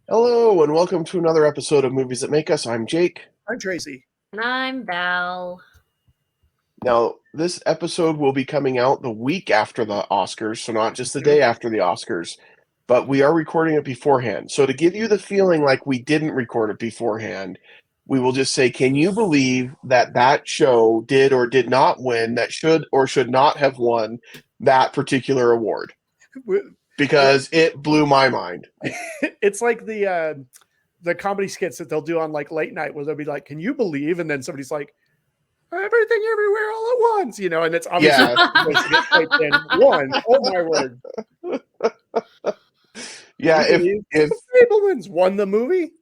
Hello, and welcome to another episode of Movies That Make Us. I'm Jake. I'm Tracy. And I'm Val. Now, this episode will be coming out the week after the Oscars, so not just the day after the Oscars, but we are recording it beforehand. So to give you the feeling like we didn't record it beforehand, we will just say, can you believe that that show did or did not win, that should or should not have won that particular award? Because it blew my mind. It's like the comedy skits that they'll do on like late night where they'll be like, can you believe? And then somebody's like, everything everywhere all at once, you know, and it's obviously one. Oh my word. Yeah, if Fableman's won the movie.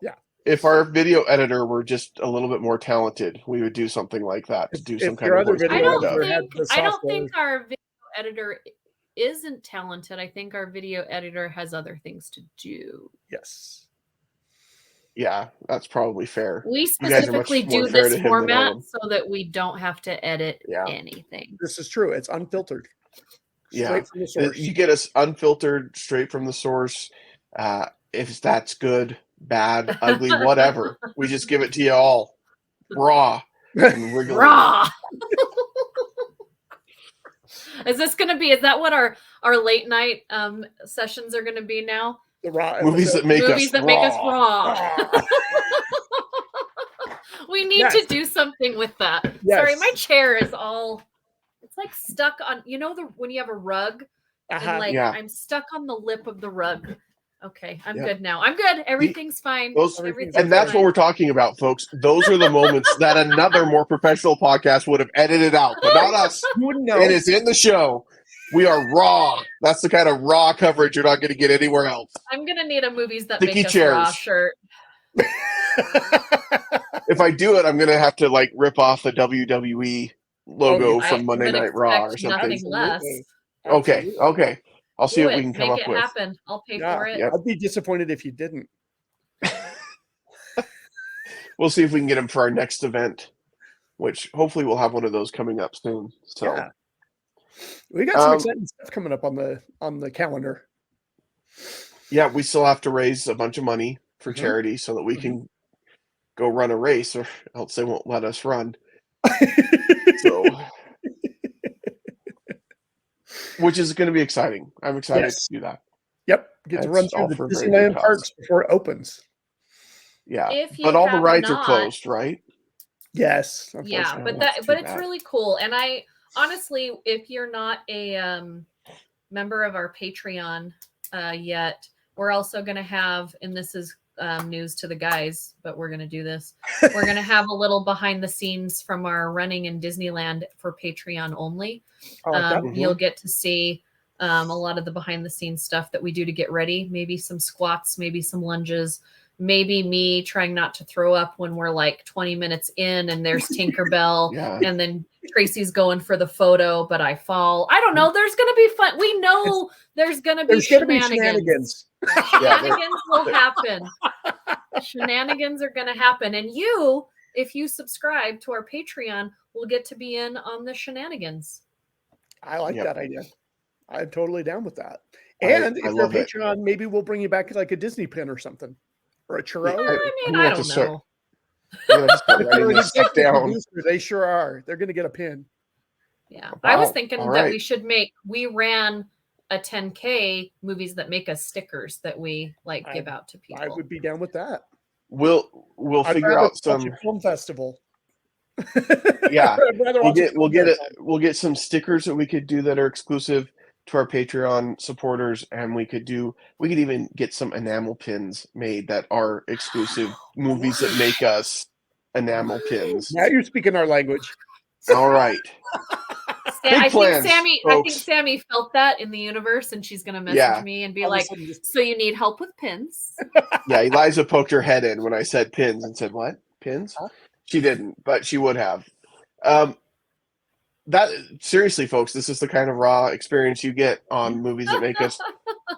Yeah. If our video editor were just a little bit more talented, we would do something like that to do some kind of voice. I don't think our video editor isn't talented. I think our video editor has other things to do. Yes. Yeah, that's probably fair. We specifically do this format so that we don't have to edit anything. This is true. It's unfiltered. Straight from the source. You get us unfiltered, straight from the source. If that's good, bad, ugly, whatever, we just give it to you all raw and wriggly. Raw. Is that what our late night sessions are going to be now? The raw movies that make us raw. We need to do something with that. Yes. Sorry, my chair is it's like stuck on, when you have a rug and I'm stuck on the lip of the rug. Okay, I'm good now. I'm good. Everything's fine. And that's what we're talking about, folks. Those are the moments that another more professional podcast would have edited out, but not us. You wouldn't know. It is in the show. We are raw. That's the kind of raw coverage you're not going to get anywhere else. I'm going to need a Movies That Sticky Make Us chairs. Raw shirt. If I do it, I'm going to have to rip off the WWE logo from Monday Night Raw or something. Nothing less. Okay. I'll see what we can come up with. Make it happen. I'll pay for it. Yep. I'd be disappointed if you didn't. We'll see if we can get him for our next event, which hopefully we'll have one of those coming up soon. So. Yeah. We got some exciting stuff coming up on the calendar. Yeah, we still have to raise a bunch of money for charity so that we can go run a race, or else they won't let us run. So, which is going to be exciting. I'm excited to do that. Yep, get to run through the Disneyland parks before it opens. Yeah, but all the rides are closed, right? Yes. Yeah, but it's really cool, and I. Honestly, if you're not a member of our Patreon yet, we're also going to have, and this is news to the guys, but we're going to do this. We're going to have a little behind the scenes from our running in Disneyland for Patreon only. You'll get to see a lot of the behind the scenes stuff that we do to get ready. Maybe some squats, maybe some lunges, maybe me trying not to throw up when we're like 20 minutes in and there's Tinkerbell and then Tracy's going for the photo, but I fall. I don't know. There's going to be fun. We know there's going to be shenanigans. Shenanigans will happen. Shenanigans are going to happen. And you, if you subscribe to our Patreon, will get to be in on the shenanigans. I like that idea. I'm totally down with that. And if you're a Patreon, maybe we'll bring you back like a Disney pin or something. Or a churro. I don't know. They sure are. They're going to get a pin. Yeah. Wow. I was thinking that we ran a 10K Movies That Make Us stickers that we give out to people. I would be down with that. We'll figure out some film festival. Yeah. We'll get some stickers that we could do that are exclusive to our Patreon supporters, and we could even get some enamel pins made that are exclusive Movies That Make Us enamel pins. Now you're speaking our language. All right. I think Sammy felt that in the universe, and she's going to message me and be like, so you need help with pins? Yeah, Eliza poked her head in when I said pins and said, what? Pins? Huh? She didn't, but she would have. that seriously, folks, this is the kind of raw experience you get on movies that make us.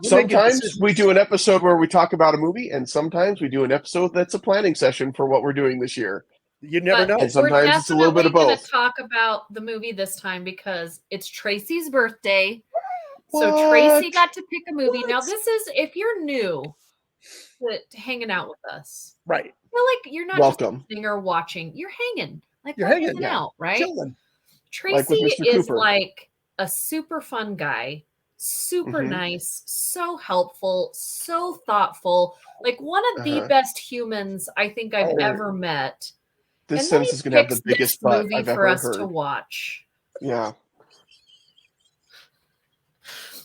Sometimes we do an episode where we talk about a movie, and sometimes we do an episode that's a planning session for what we're doing this year. You never know. And sometimes it's a little bit of both. We're definitely going to talk about the movie this time because it's Tracy's birthday. What? So Tracy got to pick a movie. Now, this is, if you're new to hanging out with us, right? I feel like you're not welcome just sitting or watching. You're hanging. Like you're hanging out, right? Chilling. Tracy is like a super fun guy, super nice, so helpful, so thoughtful, like one of the best humans I think I've ever met. This sentence is going to have the biggest butt I've ever heard. For us to watch. Yeah.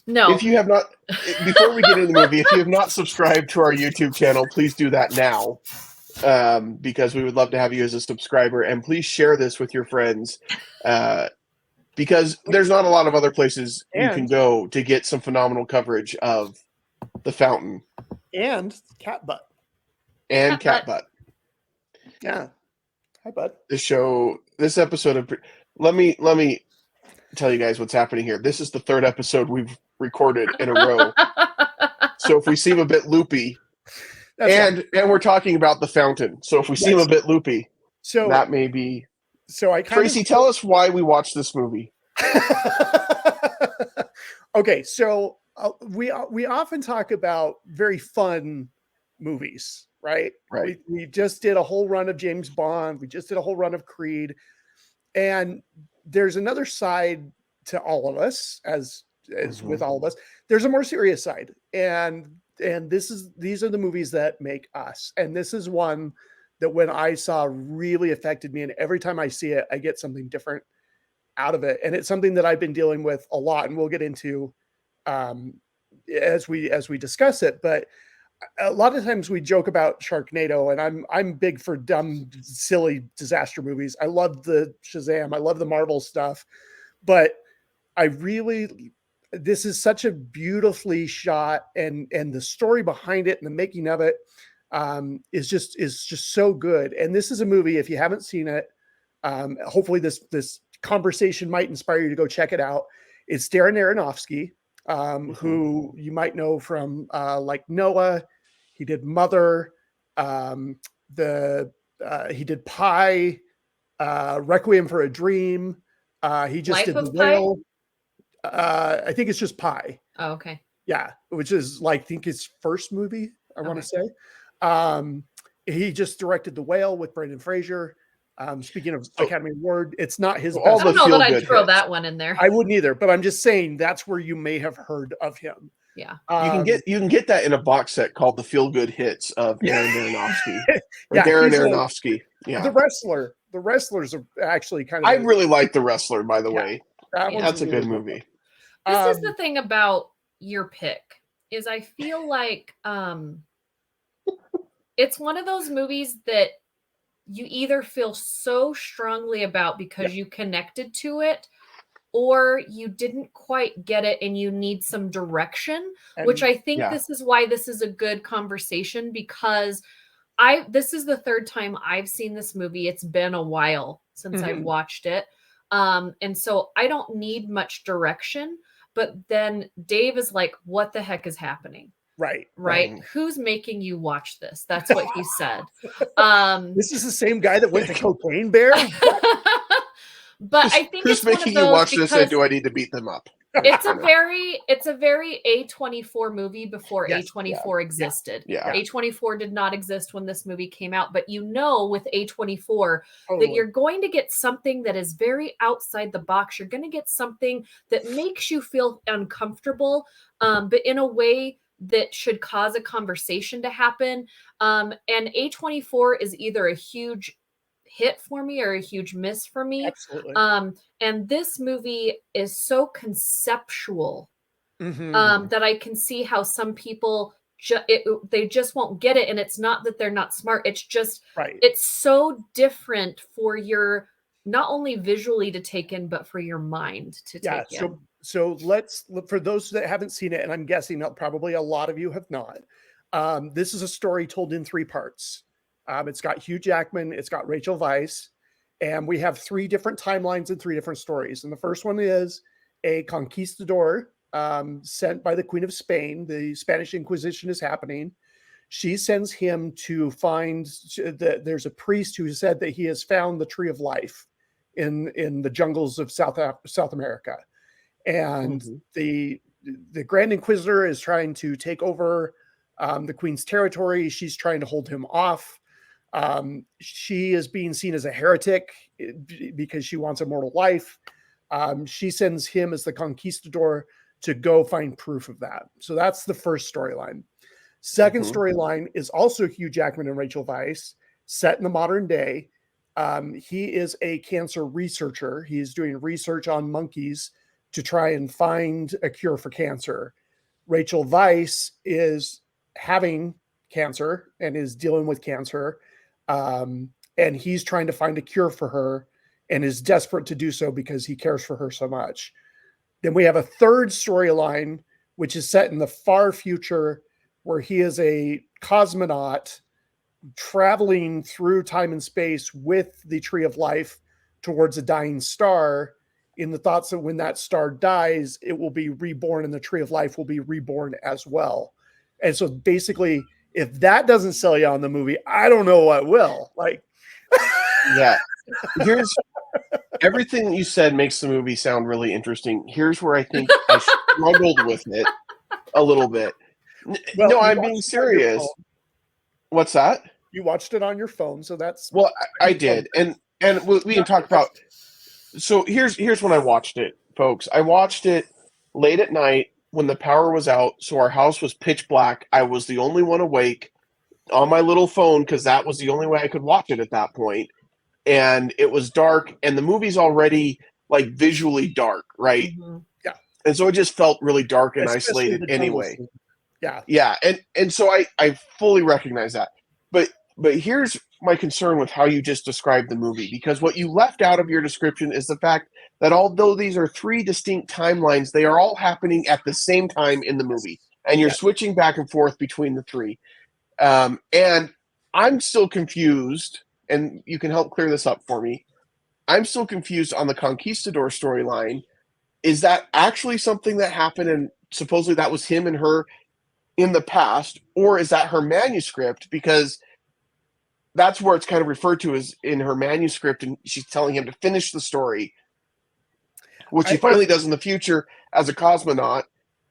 No. If you have not, before we get into the movie, if you have not subscribed to our YouTube channel, please do that now. Because we would love to have you as a subscriber, and please share this with your friends, because there's not a lot of other places you can go to get some phenomenal coverage of The Fountain and Cat Butt and Cat Butt. Yeah, hi bud. This episode of let me tell you guys what's happening here. This is the third episode we've recorded in a row, so if we seem a bit loopy. And we're talking about The Fountain. So if we seem a bit loopy, that may be. So Tracy, tell us why we watched this movie. Okay, so we often talk about very fun movies, right? Right. We just did a whole run of James Bond. We just did a whole run of Creed, and there's another side to all of us, as with all of us. There's a more serious side, and these are the movies that make us. And this is one that when I saw really affected me. And every time I see it, I get something different out of it. And it's something that I've been dealing with a lot, and we'll get into as we discuss it. But a lot of times we joke about Sharknado, and I'm big for dumb, silly disaster movies. I love the Shazam. I love the Marvel stuff, but this is such a beautifully shot, and the story behind it and the making of it is just so good. And this is a movie, if you haven't seen it, hopefully this conversation might inspire you to go check it out. It's Darren Aronofsky, who you might know from like Noah. He did Mother. He did Pi, Requiem for a Dream. He just did The Whale. I think it's just Pi. Oh, okay. Yeah, which is like I think his first movie, I want to say. He just directed The Whale with Brendan Fraser. Speaking of Academy Award, it's not his. I don't know that I'd throw that one in there. I wouldn't either, but I'm just saying that's where you may have heard of him. Yeah, you can get that in a box set called the Feel Good Hits of Darren Aronofsky. Darren Aronofsky. Yeah, The Wrestlers are actually kind of. I really like The Wrestler, by the way. That's a good movie. This is the thing about your pick is I feel like it's one of those movies that you either feel so strongly about because you connected to it, or you didn't quite get it and you need some direction, which I think this is why this is a good conversation, because this is the third time I've seen this movie. It's been a while since I've watched it. And so I don't need much direction, but then Dave is like, what the heck is happening? Right. Who's making you watch this? That's what he said. This is the same guy that went to Cocaine Bear. But I think who's making you watch this, and do I need to beat them up? It's a very A24 movie before A24 existed. Yeah. A24 did not exist when this movie came out, but with A24 that you're going to get something that is very outside the box. You're going to get something that makes you feel uncomfortable, but in a way that should cause a conversation to happen. And A24 is either a huge hit for me or a huge miss for me. Absolutely. And this movie is so conceptual that I can see how some people they just won't get it. And it's not that they're not smart. It's just it's so different for your not only visually to take in, but for your mind to take in. So let's look for those that haven't seen it, and I'm guessing probably a lot of you have not. This is a story told in 3 parts. It's got Hugh Jackman, it's got Rachel Weisz, And we have 3 different timelines and 3 different stories. And the first one is a conquistador sent by the Queen of Spain. The Spanish Inquisition is happening. She sends him to find that there's a priest who said that he has found the tree of life in the jungles of South America. And the Grand Inquisitor is trying to take over the Queen's territory. She's trying to hold him off. She is being seen as a heretic because she wants immortal life. She sends him as the conquistador to go find proof of that. So that's the first storyline. Second storyline is also Hugh Jackman and Rachael Weisz, set in the modern day. He is a cancer researcher. He's doing research on monkeys to try and find a cure for cancer. Rachael Weisz is having cancer and is dealing with cancer. And he's trying to find a cure for her and is desperate to do so because he cares for her so much. Then we have a third storyline, which is set in the far future, where he is a cosmonaut traveling through time and space with the Tree of Life towards a dying star, in the thoughts that when that star dies, it will be reborn and the Tree of Life will be reborn as well. And so basically, if that doesn't sell you on the movie, I don't know what will. Like, yeah. Here's everything you said makes the movie sound really interesting. Here's where I think I struggled with it a little bit. well, No, you I'm watched being it on your serious. phone. What's that? You watched it on your phone, so that's Well, I did, and we can talk about. So here's when I watched it, folks. I watched it late at night when the power was out, so our house was pitch black. I was the only one awake on my little phone because that was the only way I could watch it at that point. And it was dark, and the movie's already like visually dark, right? Yeah. And so it just felt really dark and especially isolated the jungle anyway. scene. Yeah. Yeah, and so I fully recognize that. But here's my concern with how you just described the movie, because what you left out of your description is the fact that although these are 3 distinct timelines, they are all happening at the same time in the movie, and you're switching back and forth between the 3. And I'm still confused, and you can help clear this up for me. I'm still confused on the conquistador storyline. Is that actually something that happened, and supposedly that was him and her in the past, or is that her manuscript? Because that's where it's kind of referred to as in her manuscript, and she's telling him to finish the story, which he finally does in the future as a cosmonaut,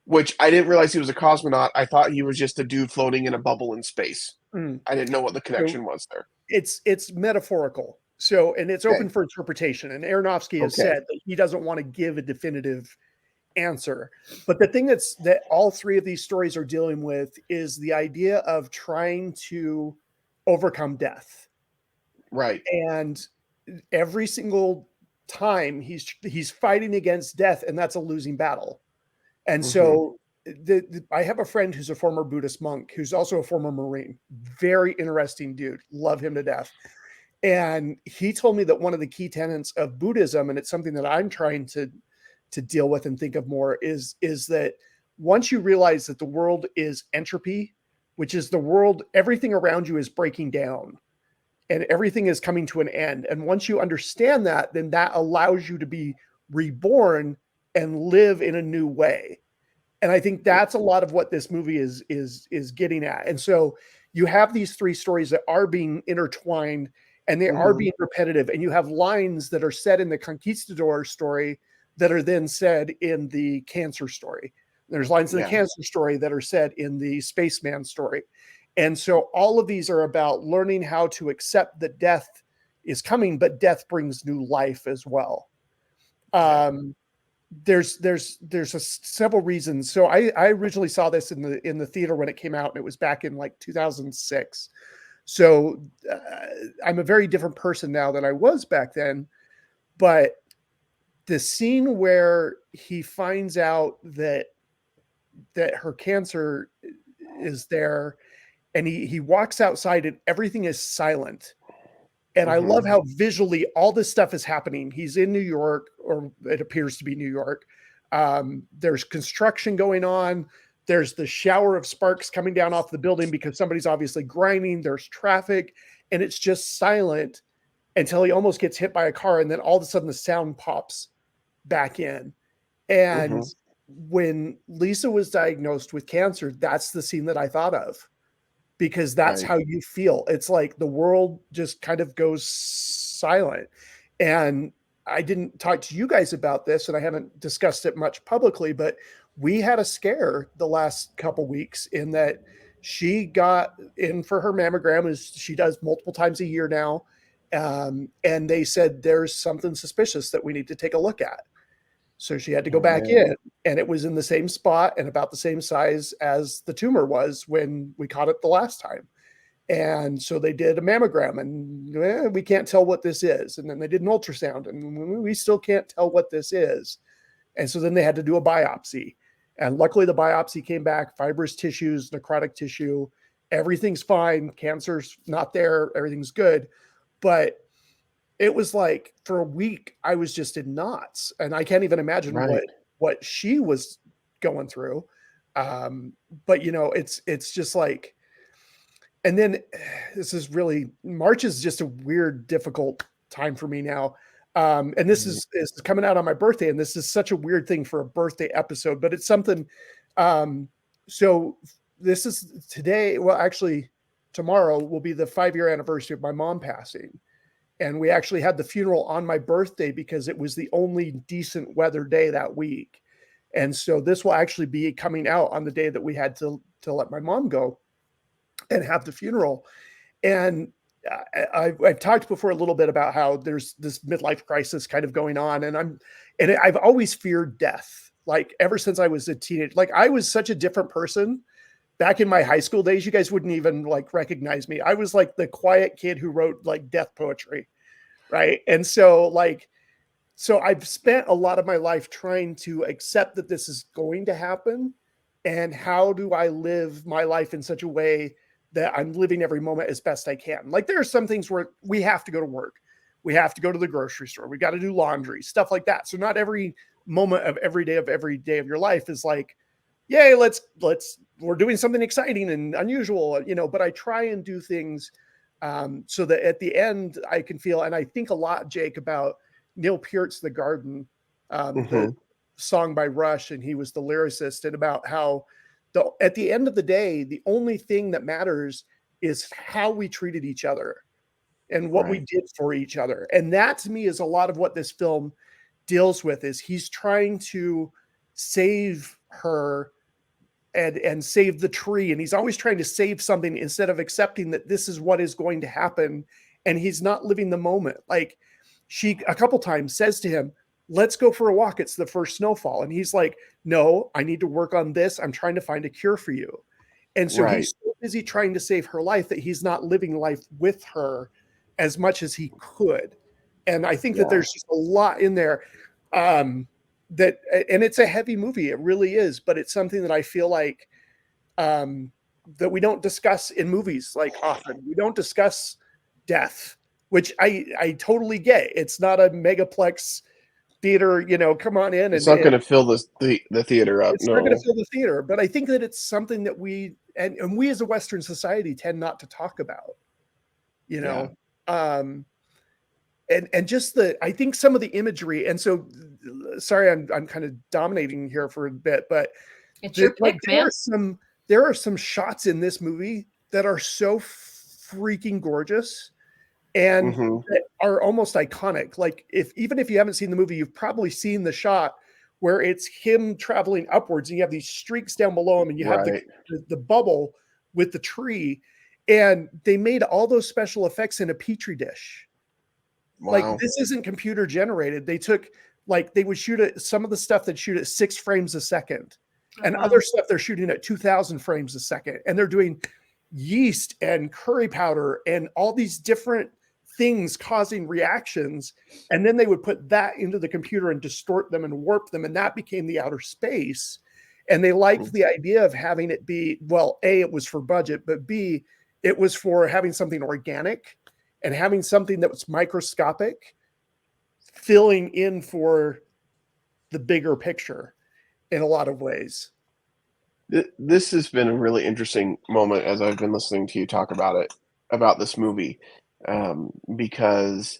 which I didn't realize he was a cosmonaut. I thought he was just a dude floating in a bubble in space. I didn't know what the connection was there. It's metaphorical. So, and it's open for interpretation. And Aronofsky has said that he doesn't want to give a definitive answer. But the thing that all 3 of these stories are dealing with is the idea of trying to overcome death. Right. And every single time he's fighting against death, and that's a losing battle. And so I have a friend who's a former Buddhist monk who's also a former Marine. Very interesting dude. Love him to death. And he told me that one of the key tenets of Buddhism, and it's something that I'm trying to deal with and think of more, is that once you realize that the world is entropy, which is the world, everything around you is breaking down and everything is coming to an end. And once you understand that, then that allows you to be reborn and live in a new way. And I think that's a lot of what this movie is getting at. And so you have these 3 stories that are being intertwined, and they are being repetitive. And you have lines that are said in the conquistador story that are then said in the cancer story. There's lines in the cancer story that are said in the spaceman story. And so all of these are about learning how to accept that death is coming, but death brings new life as well. There's several reasons. So I originally saw this in the theater when it came out, and it was back in like 2006. So I'm a very different person now than I was back then. But the scene where he finds out that her cancer is there, and he walks outside and everything is silent. And I love how visually all this stuff is happening. He's in New York, or it appears to be New York. There's construction going on. There's the shower of sparks coming down off the building because somebody's obviously grinding. There's traffic, and it's just silent. until he almost gets hit by a car. And then all of a sudden the sound pops back in. And when Lisa was diagnosed with cancer, that's the scene that I thought of, because that's how you feel. It's like the world just kind of goes silent. And I didn't talk to you guys about this, and I haven't discussed it much publicly, but we had a scare the last couple weeks in that she got in for her mammogram, as she does multiple times a year now. And they said, there's something suspicious that we need to take a look at. So she had to go back in, and it was in the same spot and about the same size as the tumor was when we caught it the last time. And so they did a mammogram, and we can't tell what this is. And then they did an ultrasound, and we still can't tell what this is. And so then they had to do a biopsy. And luckily the biopsy came back, fibrous tissues, necrotic tissue, everything's fine. Cancer's not there. Everything's good. But it was like for a week, I was just in knots, and I can't even imagine what she was going through. But you know, it's just like, and then this is really, March is just a weird, difficult time for me now. And this is coming out on my birthday, and this is such a weird thing for a birthday episode, but it's something. So this is today. Well, actually tomorrow will be the 5-year anniversary of my mom passing. And we actually had the funeral on my birthday because it was the only decent weather day that week. And so this will actually be coming out on the day that we had to let my mom go and have the funeral. And I've talked before a little bit about how there's this midlife crisis kind of going on. And I've always feared death. Like ever since I was a teenager, like I was such a different person back in my high school days. You guys wouldn't even like recognize me. I was like the quiet kid who wrote like death poetry. Right. And so I've spent a lot of my life trying to accept that this is going to happen. And how do I live my life in such a way that I'm living every moment as best I can? Like there are some things where we have to go to work. We have to go to the grocery store. We got to do laundry, stuff like that. So not every moment of every day of your life is like, yay, we're doing something exciting and unusual, you know, but I try and do things so that at the end I can feel, and I think a lot, Jake, about Neil Peart's The Garden, the song by Rush, and he was the lyricist, and about how at the end of the day, the only thing that matters is how we treated each other and what we did for each other. And that to me is a lot of what this film deals with, is he's trying to save her and save the tree. And he's always trying to save something instead of accepting that this is what is going to happen. And he's not living the moment. Like she a couple times says to him, let's go for a walk. It's the first snowfall. And he's like, no, I need to work on this. I'm trying to find a cure for you. And so he's so busy trying to save her life that he's not living life with her as much as he could. And I think that there's just a lot in there. And it's a heavy movie. It really is, but it's something that I feel like that we don't discuss in movies like often. We don't discuss death, which I totally get. It's not a megaplex theater, you know, come on in. It's not going to fill the theater up. It's not going to fill the theater, but I think that it's something that we as a Western society tend not to talk about, you know. And just I think some of the imagery, and so sorry, I'm kind of dominating here for a bit, but it's your pick, man. There are some shots in this movie that are so freaking gorgeous and that are almost iconic. Like even if you haven't seen the movie, you've probably seen the shot where it's him traveling upwards and you have these streaks down below him and you have the bubble with the tree, and they made all those special effects in a petri dish. Wow. Like this isn't computer generated. They took they would shoot at some of the stuff that shoot at 6 frames a second, and other stuff they're shooting at 2,000 frames a second. And they're doing yeast and curry powder and all these different things causing reactions. And then they would put that into the computer and distort them and warp them. And that became the outer space. And they liked the idea of having it be, well, A, it was for budget, but B, it was for having something organic and having something that was microscopic, filling in for the bigger picture in a lot of ways. This has been a really interesting moment as I've been listening to you talk about this movie. because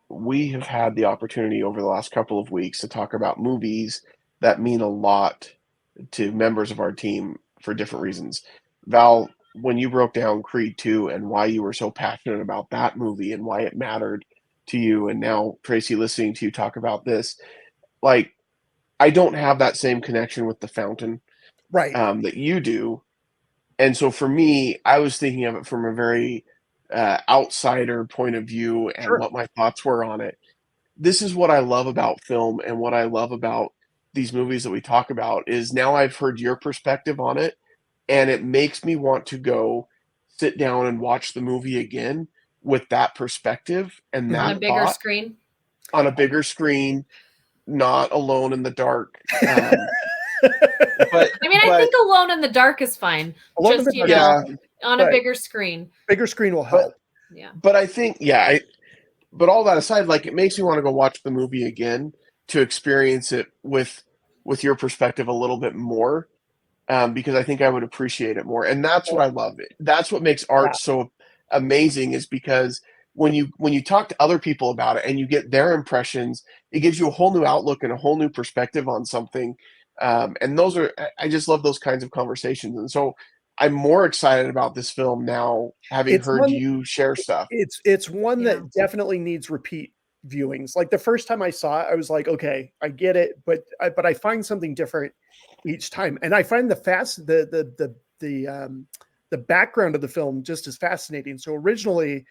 we have had the opportunity over the last couple of weeks to talk about movies that mean a lot to members of our team for different reasons. Val, when you broke down Creed 2 and why you were so passionate about that movie and why it mattered to you, and now Tracy listening to you talk about this, like, I don't have that same connection with The Fountain right that you do. And so for me, I was thinking of it from a very outsider point of view and sure what my thoughts were on it. This is what I love about film and what I love about these movies that we talk about is now I've heard your perspective on it, and it makes me want to go sit down and watch the movie again with that perspective and On a that bigger thought screen. on a bigger screen, not alone in the dark. But I mean, I think Alone in the Dark is fine. Alone in Just, the you Dark know, is on a bigger screen. bigger screen will help. Yeah. But I think, but all that aside, like, it makes me want to go watch the movie again to experience it with your perspective a little bit more, because I think I would appreciate it more. And that's what I love. That's what makes art so amazing, is because when you talk to other people about it and you get their impressions, it gives you a whole new outlook and a whole new perspective on something. And I just love those kinds of conversations. And so I'm more excited about this film now, having heard you share stuff. It's one that definitely needs repeat viewings. Like the first time I saw it, I was like, okay, I get it, but I find something different each time, and I find the background of the film just as fascinating. So originally,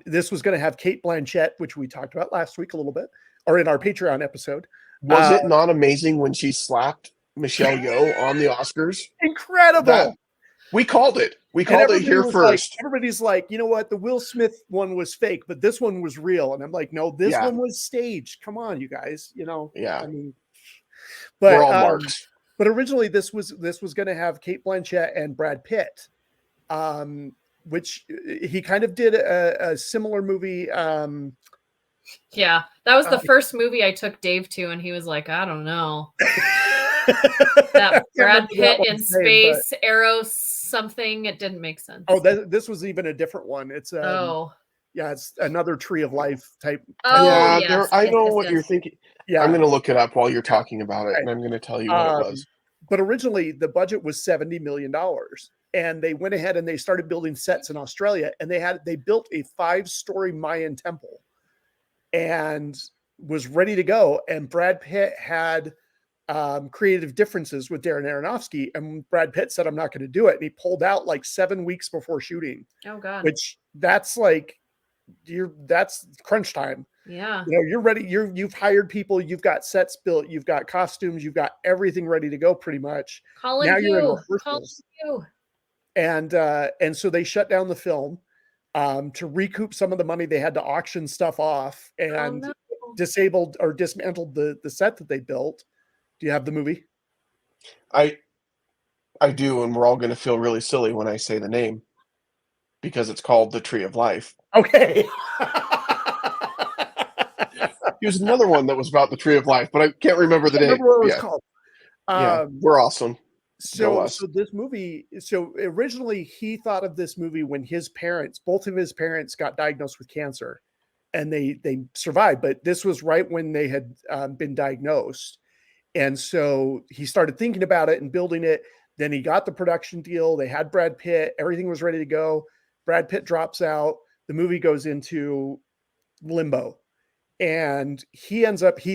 this was going to have Cate Blanchett, which we talked about last week a little bit, or in our Patreon episode. Was it not amazing when she slapped Michelle Yeoh on the Oscars? Incredible. We called it. We called it here first. Everybody's like, you know what? The Will Smith one was fake, but this one was real. And I'm like, no, this one was staged. Come on, you guys. You know, yeah. I mean, we're all marks. But originally, this was going to have Cate Blanchett and Brad Pitt, which he kind of did a similar movie. Yeah, that was the first movie I took Dave to, and he was like, I don't know. That Brad Pitt in space, arrow something, it didn't make sense. Oh, this was even a different one. It's it's another Tree of Life type. Oh, yes, I know what you're thinking. Yeah, I'm going to look it up while you're talking about it, and I'm going to tell you what it was. But originally, the budget was $70 million, and they went ahead and they started building sets in Australia, and they built a 5-story Mayan temple, and was ready to go. And Brad Pitt had creative differences with Darren Aronofsky, and Brad Pitt said, I'm not going to do it. And he pulled out like 7 weeks before shooting. Oh God. Which that's crunch time. Yeah. You know, you're ready. You've hired people, you've got sets built, you've got costumes, you've got everything ready to go pretty much. Calling you. And so they shut down the film to recoup some of the money. They had to auction stuff off and disabled or dismantled the set that they built. Do you have the movie? I do, and we're all going to feel really silly when I say the name, because it's called The Tree of Life. Okay. Here's another one that was about the Tree of Life, but I can't remember the name. What it was called. We're awesome. So this movie, originally he thought of this movie when both of his parents got diagnosed with cancer, and they survived, but this was right when they had been diagnosed. And so he started thinking about it and building it. Then he got the production deal. They had Brad Pitt. Everything was ready to go. Brad Pitt drops out. The movie goes into limbo. And he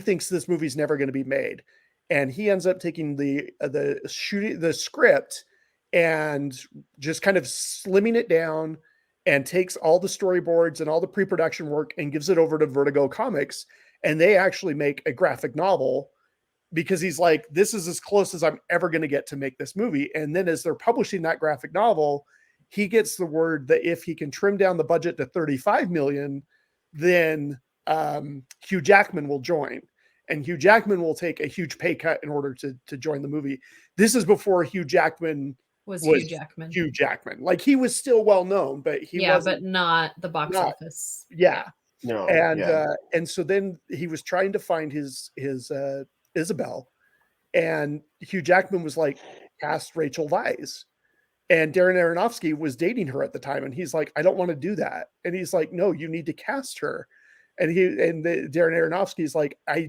thinks this movie's never going to be made. And he ends up taking the script and just kind of slimming it down, and takes all the storyboards and all the pre-production work and gives it over to Vertigo Comics. And they actually make a graphic novel, because he's like, this is as close as I'm ever going to get to make this movie. And then as they're publishing that graphic novel, he gets the word that if he can trim down the budget to $35 million, then Hugh Jackman will join. And Hugh Jackman will take a huge pay cut in order to join the movie. This is before Hugh Jackman was Hugh Jackman. Hugh Jackman. Like, he was still well known, but but not the box office. Yeah. No. And so then he was trying to find his Isabel, and Hugh Jackman was like, cast Rachel Weisz. And Darren Aronofsky was dating her at the time, and he's like, I don't want to do that. And he's like, no, you need to cast her. And Darren Aronofsky's like, I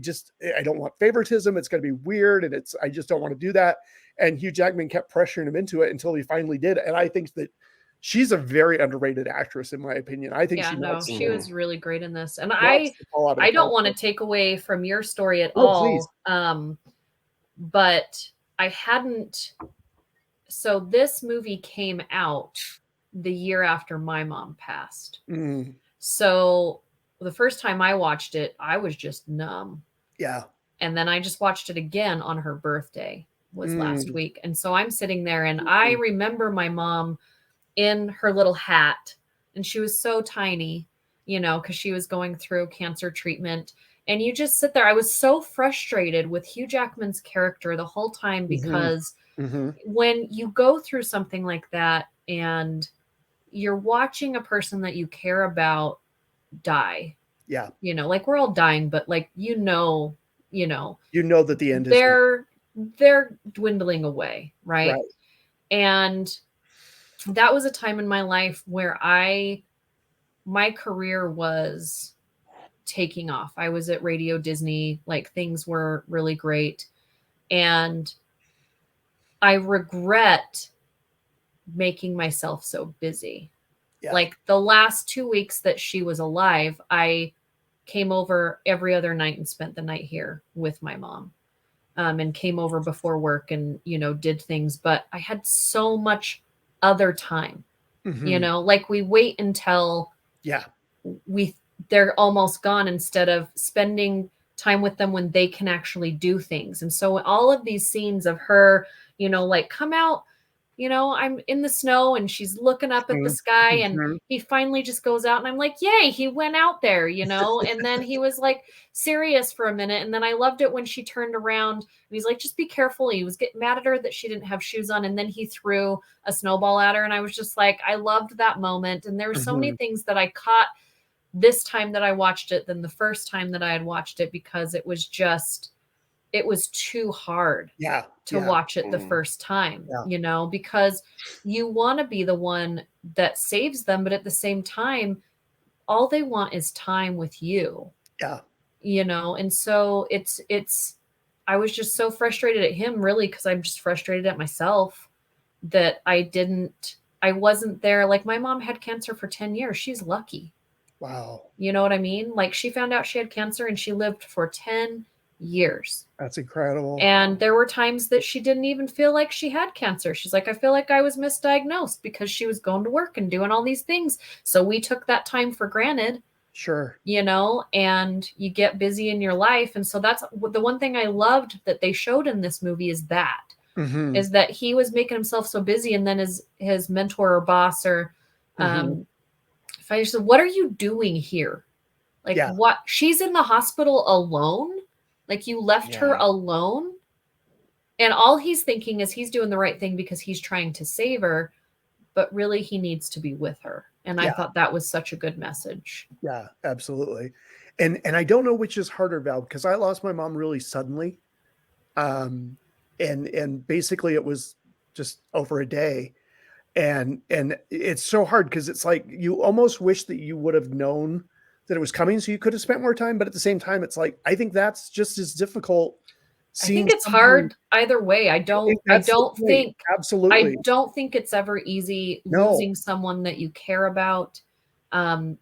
don't want favoritism. It's going to be weird, and I just don't want to do that. And Hugh Jackman kept pressuring him into it until he finally did. And I think that she's a very underrated actress, in my opinion. I think she was really great in this. And I don't want to take away from your story at all. Please. But I hadn't. So this movie came out the year after my mom passed. Mm. So the first time I watched it, I was just numb. Yeah. And then I just watched it again on her birthday was last week. And so I'm sitting there and I remember my mom in her little hat, and she was so tiny, because she was going through cancer treatment. And you just sit there. I was so frustrated with Hugh Jackman's character the whole time because when you go through something like that and you're watching a person that you care about die. Yeah. Like we're all dying, but like, that the end they're dwindling away. Right. And that was a time in my life where my career was taking off. I was at Radio Disney, like things were really great. And I regret making myself so busy. Yeah. Like the last 2 weeks that she was alive, I came over every other night and spent the night here with my mom. And came over before work and, did things, but I had so much other time, like we wait until they're almost gone instead of spending time with them when they can actually do things. And so all of these scenes of her, like come out, I'm in the snow and she's looking up at the sky and he finally just goes out and I'm like, yay, he went out there, and then he was like serious for a minute. And then I loved it when she turned around and he's like, just be careful. He was getting mad at her that she didn't have shoes on. And then he threw a snowball at her. And I was just like, I loved that moment. And there were so many things that I caught this time that I watched it than the first time that I had watched it, because it was too hard to watch it the first time, because you want to be the one that saves them. But at the same time, all they want is time with you. Yeah. And so I was just so frustrated at him, really, because I'm just frustrated at myself that I wasn't there. Like my mom had cancer for 10 years. She's lucky. Wow. You know what I mean? Like she found out she had cancer and she lived for 10 years. That's incredible. And there were times that she didn't even feel like she had cancer. She's like, I feel like I was misdiagnosed because she was going to work and doing all these things. So we took that time for granted. Sure. And you get busy in your life. And so that's the one thing I loved that they showed in this movie is that he was making himself so busy. And then his mentor or boss or if I said, what are you doing here? Like what? She's in the hospital alone. Like you left her alone. And all he's thinking is he's doing the right thing because he's trying to save her, but really he needs to be with her. And I thought that was such a good message. Yeah, absolutely. And I don't know which is harder, Val, because I lost my mom really suddenly. And basically it was just over a day. And it's so hard because it's like you almost wish that you would have known that it was coming so you could have spent more time. But at the same time, it's like, I think that's just as difficult. I think it's hard either way. I don't think it's ever easy losing someone that you care about.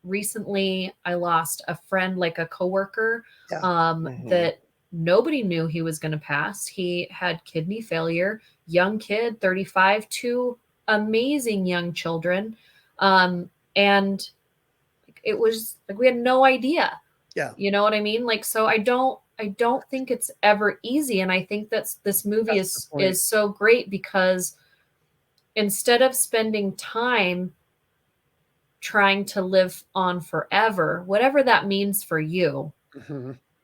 Recently I lost a friend, like a coworker, that nobody knew he was going to pass. He had kidney failure, young kid, 35, 2 amazing young children. And it was like, we had no idea. Yeah. You know what I mean? Like, so I don't think it's ever easy. And I think this movie is so great because instead of spending time trying to live on forever, whatever that means for you,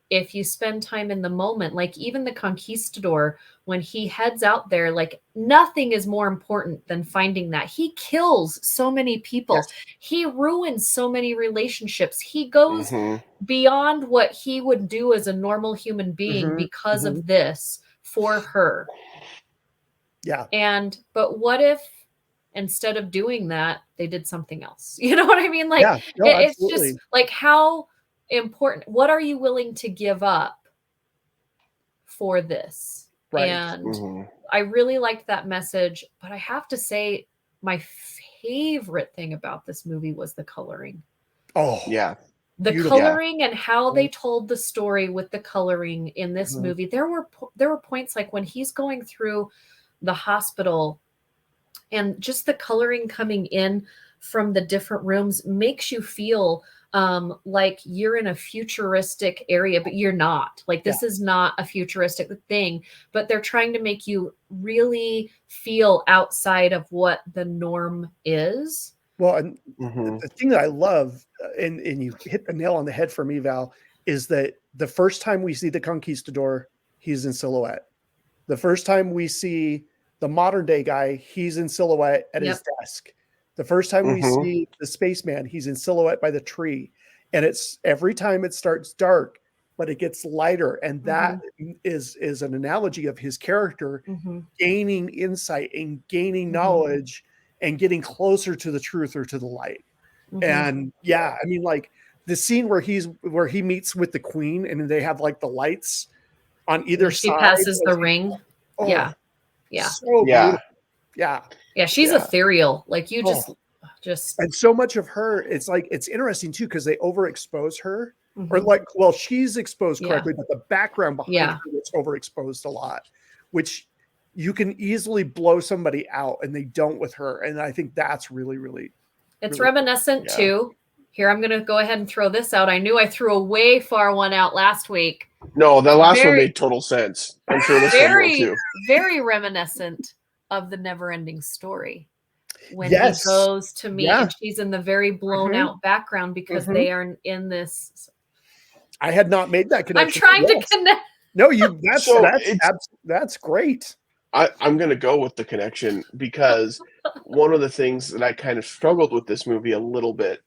if you spend time in the moment, like even the conquistador, when he heads out there, like nothing is more important than finding that. He kills so many people. Yes. He ruins so many relationships. He goes beyond what he would do as a normal human being because of this for her. Yeah. But what if, instead of doing that, they did something else. You know what I mean? Like, Yeah, no, it's absolutely. just like, how important, what are you willing to give up for this? Right. And I really liked that message, but I have to say, my favorite thing about this movie was the coloring. Oh, yeah. The coloring and how they told the story with the coloring in this movie. There were points like when he's going through the hospital and just the coloring coming in from the different rooms makes you feel like you're in a futuristic area, but you're not. Like, this is not a futuristic thing, but they're trying to make you really feel outside of what the norm is. Well, and the thing that I love, and you hit the nail on the head for me, Val, is that the first time we see the conquistador, he's in silhouette. The first time we see the modern day guy, he's in silhouette at his desk. The first time we see the spaceman, he's in silhouette by the tree. And it's every time it starts dark, but it gets lighter. And that is an analogy of his character gaining insight and gaining knowledge and getting closer to the truth or to the light. And I mean, like the scene where he meets with the queen and they have like the lights on either side. She passes the ring. Oh, yeah. So beautiful. Yeah. Yeah. She's ethereal. Like, you just. And so much of her, it's like, it's interesting too, because they overexpose her. Or like, well, she's exposed correctly, but the background behind her is overexposed a lot, which you can easily blow somebody out, and they don't with her. And I think that's really, really. It's really reminiscent too. Here, I'm going to go ahead and throw this out. I knew I threw a way far one out last week. No, the last one made total sense. I'm sure this one will too. Very reminiscent of the Never-Ending Story. When he goes to meet, and she's in the very blown out background because they are in this. I had not made that connection. I'm trying to connect. No, that's great. I'm going to go with the connection because one of the things that I kind of struggled with this movie a little bit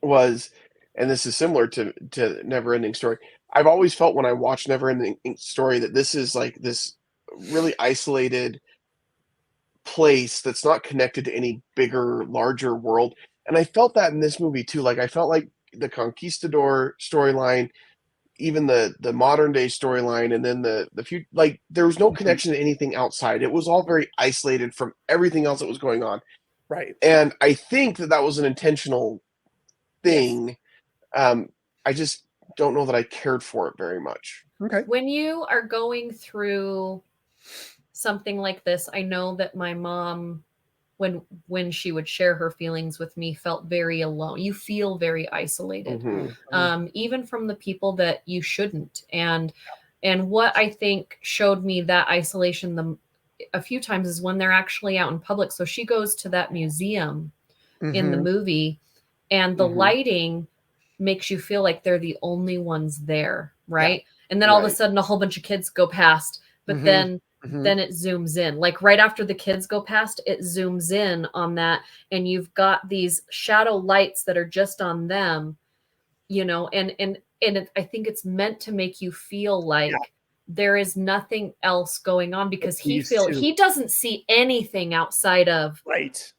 was, and this is similar to Never-Ending Story. I've always felt when I watch Never-Ending Story that this is like this really isolated place that's not connected to any bigger, larger world. And I felt that in this movie too. Like, I felt like the conquistador storyline, even the modern day storyline, and then the future, like there was no connection to anything outside. It was all very isolated from everything else that was going on. Right. And I think that was an intentional thing. I just don't know that I cared for it very much. Okay. When you are going through something like this, I know that my mom, when she would share her feelings with me, felt very alone. You feel very isolated, even from the people that you shouldn't. And what I think showed me that isolation a few times is when they're actually out in public. So she goes to that museum in the movie, and the lighting makes you feel like they're the only ones there, right? And then all of a sudden a whole bunch of kids go past, but then it zooms in. Like right after the kids go past, it zooms in on that, and you've got these shadow lights that are just on them, you know, and I think it's meant to make you feel like there is nothing else going on, because he doesn't see anything outside of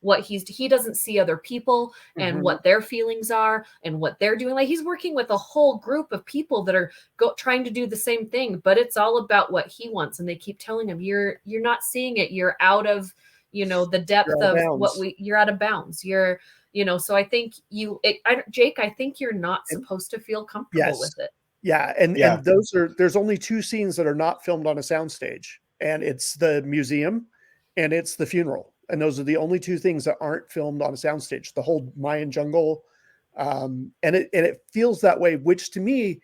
what he doesn't see other people and what their feelings are and what they're doing. Like, he's working with a whole group of people that are trying to do the same thing, but it's all about what he wants. And they keep telling him, you're not seeing it. You're out of, you know, the depth of you're out of bounds. You're, you know, so I think Jake, I think you're not supposed to feel comfortable with it. Yeah, and there's only two scenes that are not filmed on a soundstage, and it's the museum and it's the funeral. And those are the only two things that aren't filmed on a soundstage. The whole Mayan jungle, and it feels that way, which to me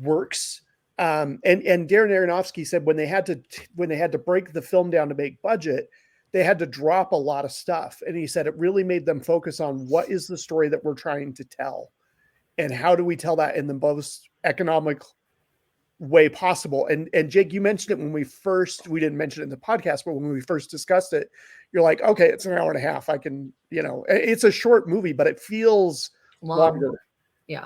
works. And Darren Aronofsky said when they had to break the film down to make budget, they had to drop a lot of stuff. And he said it really made them focus on what is the story that we're trying to tell, and how do we tell that in the most economic way possible. And Jake, you mentioned it when we didn't mention it in the podcast, but when we first discussed it, you're like, okay, it's an hour and a half. I can, you know, it's a short movie, but it feels longer. Yeah.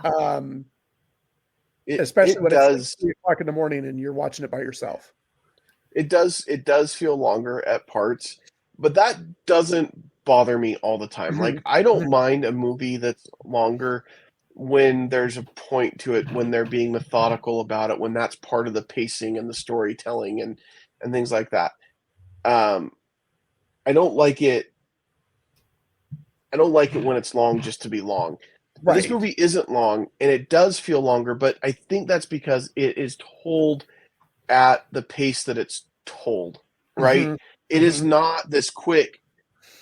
Especially when it's 3 o'clock in the morning and you're watching it by yourself. It does feel longer at parts, but that doesn't bother me all the time. Mhm. Like, I don't Mhm. mind a movie that's longer when there's a point to it, when they're being methodical about it, when that's part of the pacing and the storytelling and things like that. Um, I don't like it when it's long just to be long. But this Right. movie isn't long, and it does feel longer, but I think that's because it is told at the pace that it's told, right? Mhm. It is Mhm. not this quick,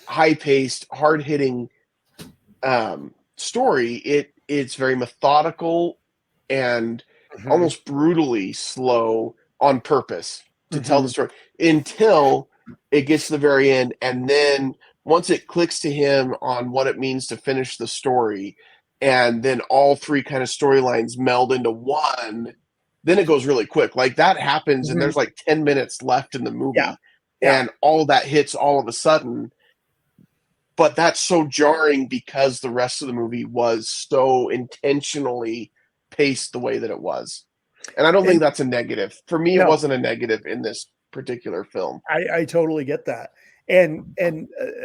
high-paced, hard-hitting story. It's very methodical and Mhm. almost brutally slow on purpose to tell the Mhm. story until it gets to the very end, and then once it clicks to him on what it means to finish the story, and then all three kind of storylines meld into one, then it goes really quick. Like that happens, and Mhm. there's like 10 minutes left in the Yeah. movie, Yeah. and all that hits all of a sudden, but that's so jarring because the rest of the movie was so intentionally paced the way that it was. And I don't And think that's a negative. For me, it no, wasn't a negative in this particular film. I totally get that. And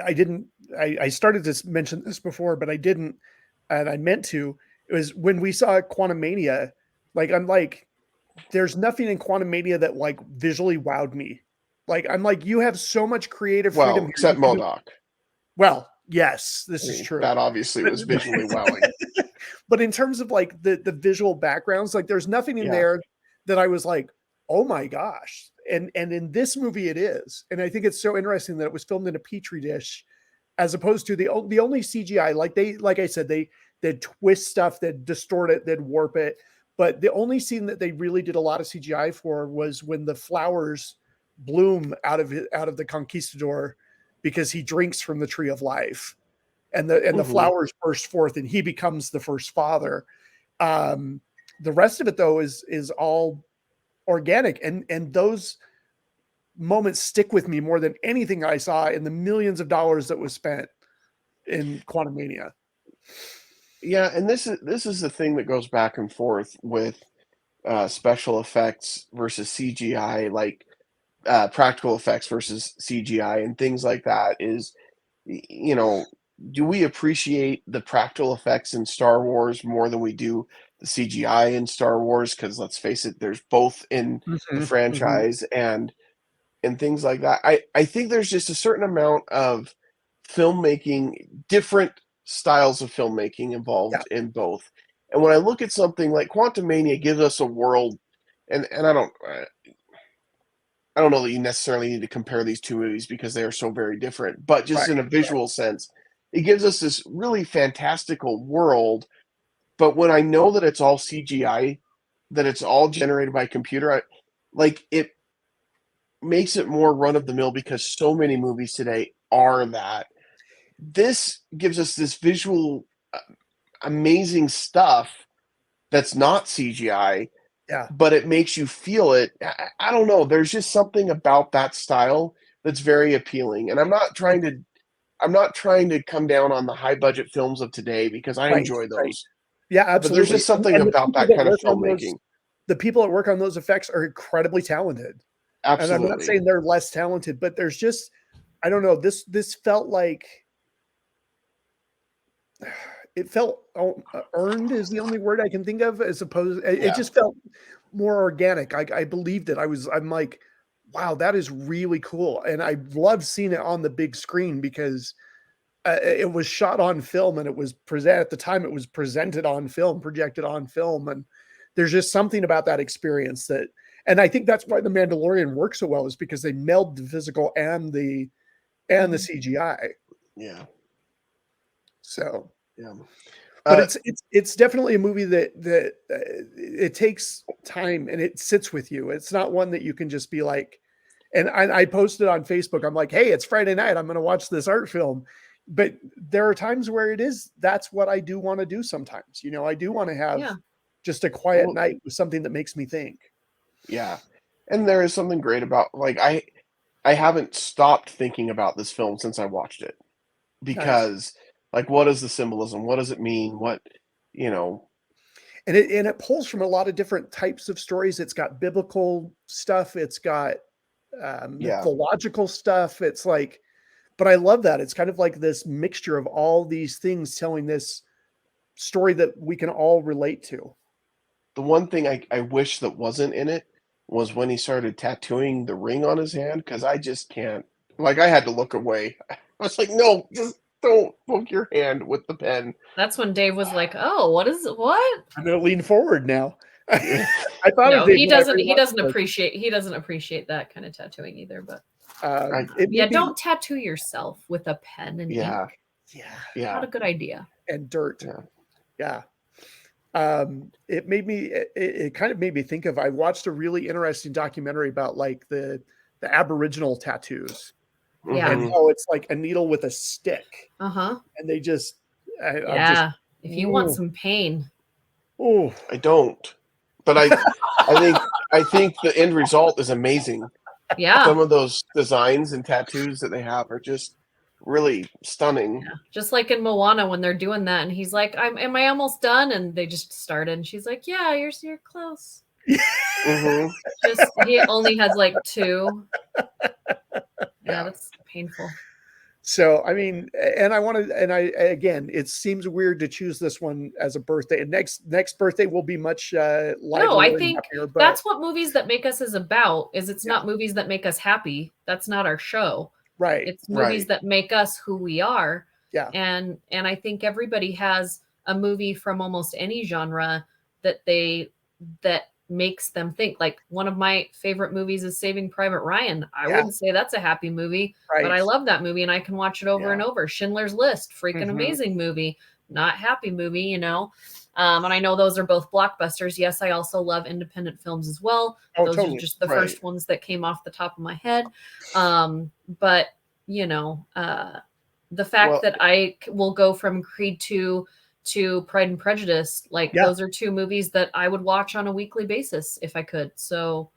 I didn't I started to mention this before, but I didn't, and I meant to. It was when we saw Quantum Mania, like I'm like, there's nothing in Quantum Mania that like visually wowed me. Like I'm like, you have so much creative freedom Well, here. You except can do MODOK. well, yes, this I is mean, true. that obviously But was visually wowing. but in terms of like the visual backgrounds, like there's nothing in Yeah. there that I was like, oh my gosh. And in this movie it is. And I think it's so interesting that it was filmed in a petri dish as opposed to the only CGI. Like I said, they'd twist stuff, they'd distort it, they'd warp it. But the only scene that they really did a lot of CGI for was when the flowers bloom out of the conquistador because he drinks from the tree of life, and the Hmm. flowers burst forth and he becomes the first father. um the rest of it though is all organic, and those moments stick with me more than anything I saw in the millions of dollars that was spent in Quantum Mania. Yeah, and this is the thing that goes back and forth with special effects versus CGI, like practical effects versus CGI and things like that is, you know, do we appreciate the practical effects in Star Wars more than we do the CGI in Star Wars? Because let's face it, there's both in the Mhm, mhm. franchise and things like that. I think there's just a certain amount of filmmaking, different styles of filmmaking Yeah, involved in both. And when I look at something like Quantum Mania gives us a world, and I don't know that you necessarily need to compare these two movies because they are so very different, but just right, in a right. visual sense, it gives us this really fantastical world. But when I know that it's all CGI, that it's all generated by computer, like it makes it more run of the mill because so many movies today are that. This gives us this visual, amazing stuff that's not CGI, Yeah, but it makes you feel it. I don't know. There's just something about that style that's very appealing. And I'm not trying to come down on the high budget films of today because I right, enjoy right. those. Yeah, But there's absolutely. just something And the about people that that kind of work on those filmmaking. the people that work on those effects are incredibly talented. And I'm not Absolutely. saying they're less talented, but there's just, I don't know, this felt like it felt earned is the only word I can think of, as opposed it Yeah. just felt more organic. I believed it. I'm like, wow, that is really cool. And I loved seeing it on the big screen because it was shot on film and it was present at the time, it was presented on film, projected on film. And there's just something about that experience that, and I think that's why the Mandalorian works so well, is because they meld the physical and the CGI. Yeah. So, Yeah. but Uh, it's definitely a movie that it takes time and it sits with you. It's not one that you can just be like, and I posted on Facebook, I'm like, hey, it's Friday night, I'm going to watch this art film. But there are times where that's what I do want to do sometimes. I do want to have Yeah. just a quiet well, night with something that makes me think. yeah. And there is something great about, like, I haven't stopped thinking about this film since I watched it. Nice. Because, like, what is the symbolism? What does it mean? What, you know, And it pulls from a lot of different types of stories. It's got biblical stuff. It's got yeah, mythological stuff. It's like But I love that. It's kind of like this mixture of all these things telling this story that we can all relate to. The one thing I wish that wasn't in it was when he started tattooing the ring on his hand, because I just can't. Like, I had to look away. I was like, no, just don't poke your hand with the pen. That's when Dave was like, "Oh, what?" I'm going to lean forward now. Yeah. I thought No, of Dave he whenever doesn't watched appreciate that kind of tattooing either. But it. don't tattoo yourself with a pen and Yeah. ink. Yeah. Not a good idea. And dirt. Yeah. It kind of made me think of, I watched a really interesting documentary about like the Aboriginal tattoos. Yeah. And how it's like a needle with a stick. Uh-huh. And they just, if you want some pain. Oh, I don't. But I think the end result is amazing. Yeah. Some of those designs and tattoos that they have are just really stunning. Yeah. Just like in Moana when they're doing that, and he's like, "Am I almost done?" And they just started, and she's like, "Yeah, you're close." Mm-hmm. Just he only has like 2. Yeah, that's painful. So I mean, again, it seems weird to choose this one as a birthday. And next birthday will be much livelier. No, I think happier, but that's what Movies That Make Us is about. It's not movies that make us happy. That's not our show. Right. It's movies that make us who we are. Yeah. And I think everybody has a movie from almost any genre that makes them think. Like, one of my favorite movies is Saving Private Ryan. I wouldn't say that's a happy movie, but I love that movie and I can watch it over and over. Schindler's List, freaking amazing movie, not happy movie, you know. And I know those are both blockbusters. Yes, I also love independent films as well. Those are just the first ones that came off the top of my head. But you know, the fact that I will go from Creed 2 to Pride and Prejudice, like those are 2 movies that I would watch on a weekly basis if I could. So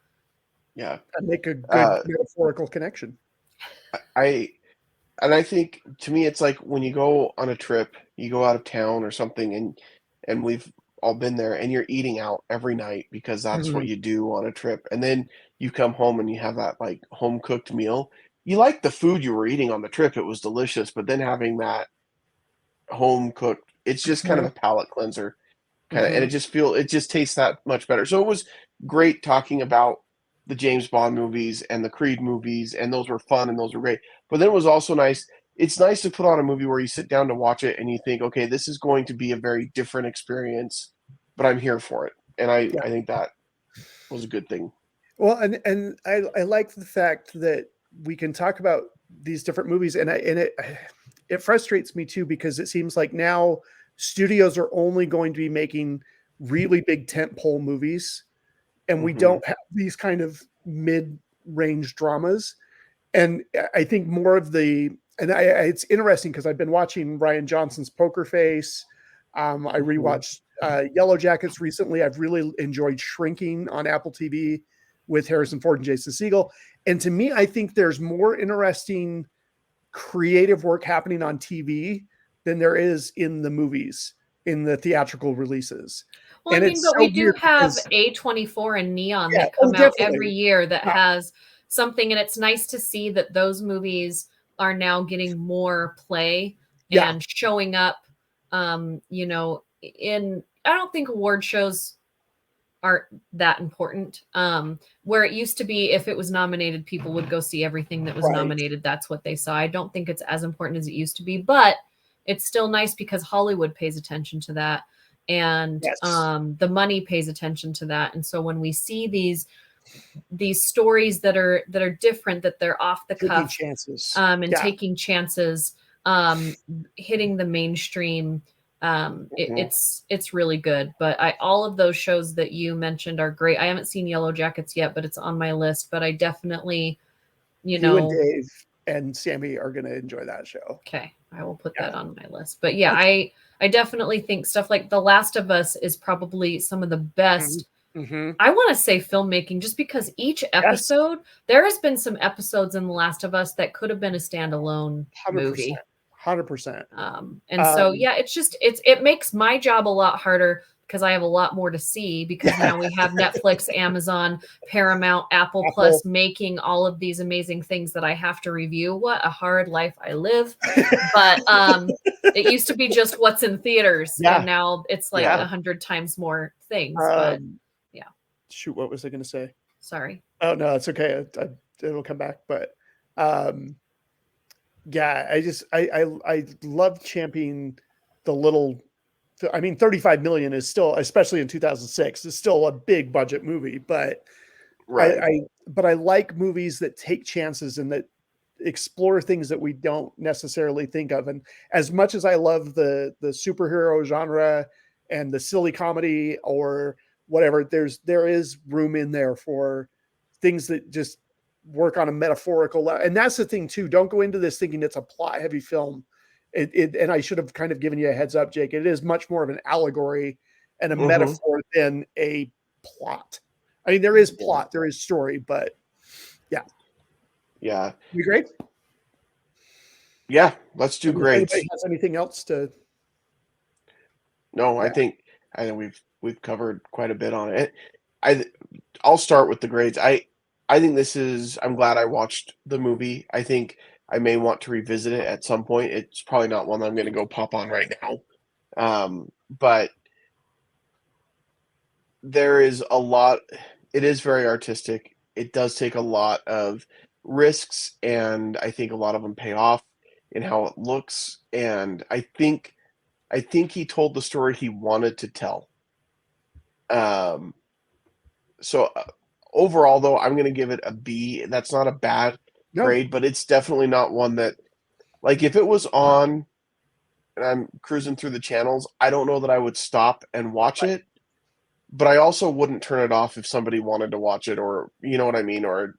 yeah, that make a good metaphorical connection. I think, to me, it's like when you go on a trip, you go out of town or something, and we've all been there, and you're eating out every night because that's what you do on a trip, and then you come home and you have that like home cooked meal. You like the food you were eating on the trip; it was delicious, but then having that home cooked, it's just kind of a palate cleanser, and it just tastes that much better. So it was great talking about the James Bond movies and the Creed movies, and those were fun and those were great. But then it was also nice. It's nice to put on a movie where you sit down to watch it and you think, okay, this is going to be a very different experience, but I'm here for it. And I think that was a good thing. Well, and I like the fact that we can talk about these different movies, and it frustrates me too, because it seems like now studios are only going to be making really big tentpole movies, and we don't have these kind of mid-range dramas. And I think more of it's interesting because I've been watching Rian Johnson's Poker Face. I rewatched Yellow Jackets recently. I've really enjoyed Shrinking on Apple TV with Harrison Ford and Jason Segel. And to me, I think there's more interesting creative work happening on TV than there is in the movies, in the theatrical releases. Well, And I mean, but we do have A24 and Neon that come out every year that has something, and it's nice to see that those movies are now getting more play and showing up. You know, I don't think award shows aren't that important. Where it used to be, if it was nominated, people would go see everything that was nominated. That's what they saw. I don't think it's as important as it used to be, but it's still nice because Hollywood pays attention to that, and the money pays attention to that. And so when we see these stories that are different, that they're off the cuff, chances, and taking chances, hitting the mainstream, it's really good. But all of those shows that you mentioned are great. I haven't seen Yellow Jackets yet, but it's on my list. But I definitely, you and Dave and Sammy are going to enjoy that show. Okay, I will put that on my list. But yeah, I definitely think stuff like The Last of Us is probably some of the best. I want to say filmmaking, just because each episode, there has been some episodes in The Last of Us that could have been a standalone movie. 100%. And so, yeah, it's just, it makes my job a lot harder because I have a lot more to see, because now we have Netflix, Amazon, Paramount, Apple Plus making all of these amazing things that I have to review. What a hard life I live. But it used to be just what's in theaters, and now it's like 100 times more things. But yeah. Shoot, what was I going to say? Sorry. Oh no, it's okay. It'll come back. But yeah, I love championing the little. I mean, 35 million is still, especially in 2006, is still a big budget movie. But I like movies that take chances and that explore things that we don't necessarily think of. And as much as I love the superhero genre and the silly comedy or whatever, there is room in there for things that just work on a metaphorical level. And that's the thing too. Don't go into this thinking it's a plot heavy film. And I should have kind of given you a heads up, Jake. It is much more of an allegory and a metaphor than a plot. I mean, there is plot, there is story, but yeah. Yeah. You great? Yeah, let's do great. Anybody has anything else to? No, I think we've covered quite a bit on it. I'll start with the grades. I think I'm glad I watched the movie. I think I may want to revisit it at some point. It's probably not one that I'm going to go pop on right now. But there is a lot. It is very artistic. It does take a lot of risks, and I think a lot of them pay off in how it looks. And I think he told the story he wanted to tell. So overall, though, I'm going to give it a B. That's not a bad grade, but it's definitely not one that, like, if it was on and I'm cruising through the channels, I don't know that I would stop and watch it, but I also wouldn't turn it off if somebody wanted to watch it, or you know what I mean, or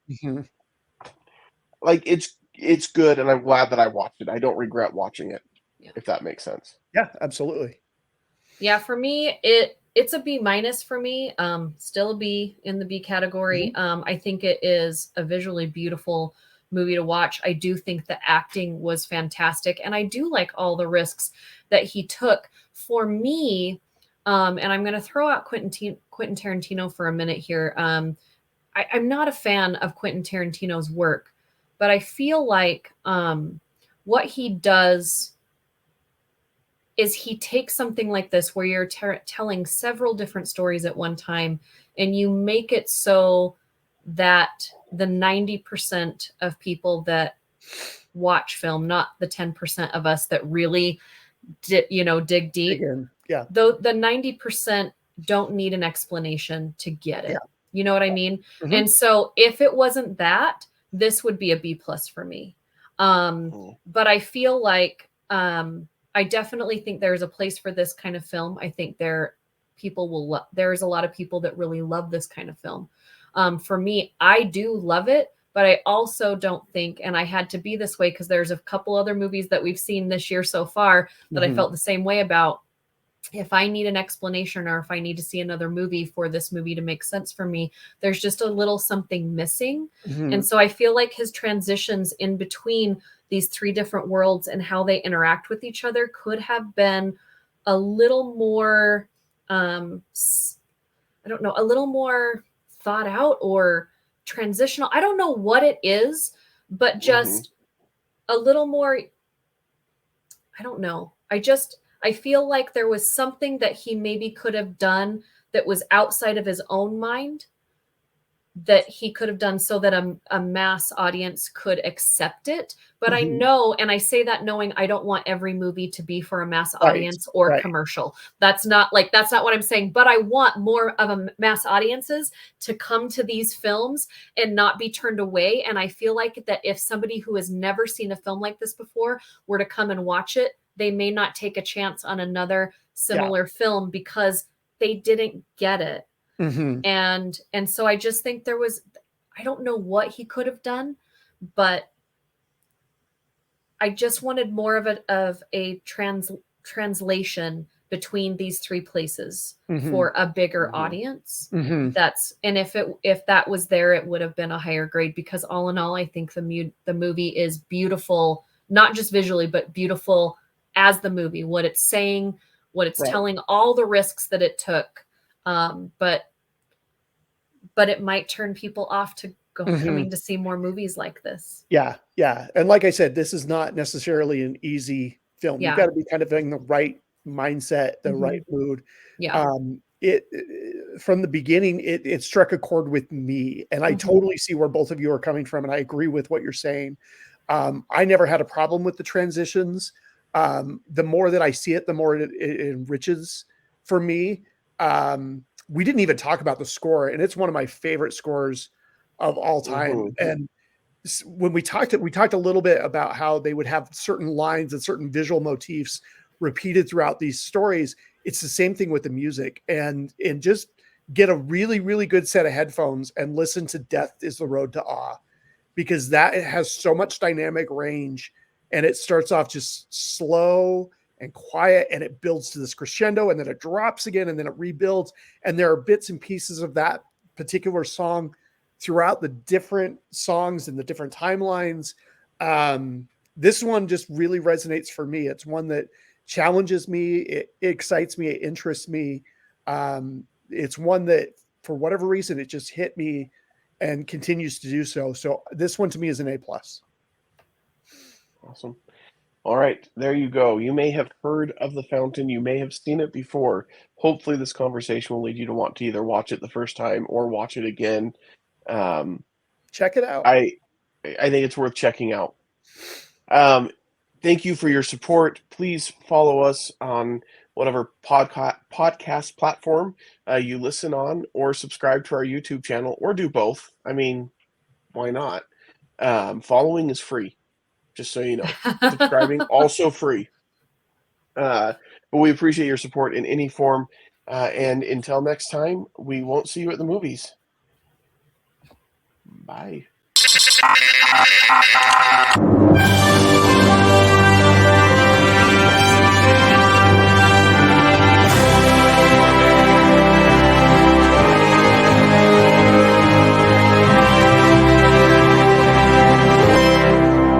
like it's good, and I'm glad that I watched it. I don't regret watching it, if that makes sense. Yeah, absolutely. Yeah, for me, it's a B- for me. Still a B in the B category. I think it is a visually beautiful movie to watch. I do think the acting was fantastic, and I do like all the risks that he took. For me, and I'm going to throw out Quentin Tarantino for a minute here. I'm not a fan of Quentin Tarantino's work, but I feel like what he does is he takes something like this where you're telling several different stories at one time, and you make it so that the 90% of people that watch film, not the 10% of us that really dig deep. Yeah. Though the 90% don't need an explanation to get it. Yeah. You know what I mean? And so if it wasn't that, this would be a B+ for me. But I feel like I definitely think there's a place for this kind of film. I think there's a lot of people that really love this kind of film. For me, I do love it, but I also don't think, and I had to be this way because there's a couple other movies that we've seen this year so far that I felt the same way about. If I need an explanation, or if I need to see another movie for this movie to make sense for me, there's just a little something missing. And so I feel like his transitions in between these three different worlds and how they interact with each other could have been a little more, a little more thought out or transitional. I don't know what it is, but just a little more, I don't know. I feel like there was something that he maybe could have done that was outside of his own mind that he could have done so that a mass audience could accept it. But I know, and I say that knowing I don't want every movie to be for a mass audience or commercial. That's not what I'm saying, but I want more of a mass audiences to come to these films and not be turned away. And I feel like that if somebody who has never seen a film like this before were to come and watch it, they may not take a chance on another similar film because they didn't get it. And so I just think I don't know what he could have done, but I just wanted more of a translation between these three places for a bigger audience. And if that was there, it would have been a higher grade, because all in all, I think the movie is beautiful, not just visually, but beautiful as the movie, what it's saying, what it's Right. telling, all the risks that it took. But it might turn people off to coming to see more movies like this. Yeah. And like I said, this is not necessarily an easy film. Yeah. You've got to be kind of in the right mindset, the right mood. Yeah. It from the beginning, it struck a chord with me, and I totally see where both of you are coming from, and I agree with what you're saying. I never had a problem with the transitions. The more that I see it, the more it enriches for me. We didn't even talk about the score, and it's one of my favorite scores of all time. And when we talked a little bit about how they would have certain lines and certain visual motifs repeated throughout these stories. It's the same thing with the music, and just get a really, really good set of headphones and listen to Death is the Road to Awe, because that it has so much dynamic range, and it starts off just slow and quiet, and it builds to this crescendo, and then it drops again, and then it rebuilds. And there are bits and pieces of that particular song throughout the different songs and the different timelines. This one just really resonates for me. It's one that challenges me. It excites me. It interests me. It's one that, for whatever reason, it just hit me and continues to do so. So this one to me is an A+. Awesome. All right, there you go. You may have heard of The Fountain. You may have seen it before. Hopefully this conversation will lead you to want to either watch it the first time or watch it again. Check it out. I think it's worth checking out. Thank you for your support. Please follow us on whatever podcast platform you listen on, or subscribe to our YouTube channel, or do both. I mean, why not? Following is free, just so you know. Subscribing, also free. But we appreciate your support in any form. And until next time, we won't see you at the movies. Bye.